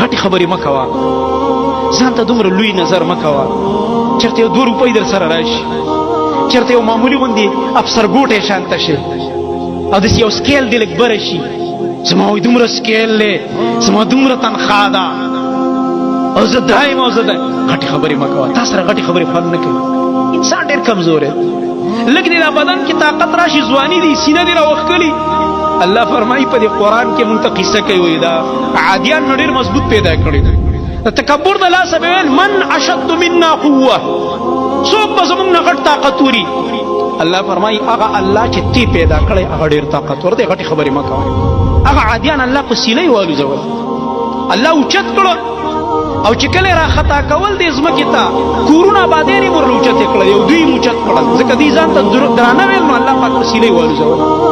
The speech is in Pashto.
غټي خبرې مه کوه، ځان ته دومره لوی نظر مه کوه. چېرته یو 2 روپۍ در سره راشي، چېرته یو معمولي غوندې افسر ګوټی شانته شي او داسې یو سکیل دې لږ بره شي، زما وایي دومره سکیل دی، زما دومره تنخوا ده او زه دایم او زه غټې خبرې مه کوه. تا سره غټې خبرې خوند نه کوي. انسان ډېر کمزور دی. لږ دې دا بدن کې طاقت راشي، ځواني دي، سینه دې راوښکلي. الله فرمایي په دې قرآن کې مونږ ته قصه کوي، دا عادیان نو ډېر مضبوط پیدا کړي. د تکبر د لاسه به ویل من اشد منا قوه، څوک به زمونږ نه غټ طاقت وري. الله فرمایي هغه الله چې تی پیدا کړی هغه ډېر طاقتور دی. غټې خبرې مه کوئ. هغه عادیان الله په سیلۍ والوځول، الله اوچت کړه او چې کله را خطا کول دې ځمکې ته کورونه آبادۍ یې ورله اوچتې کړل، یو دوی یې اوچت کړل، ځکه دوی ځان ته درانه ویل نو الله پاک په سیلۍ والوځول.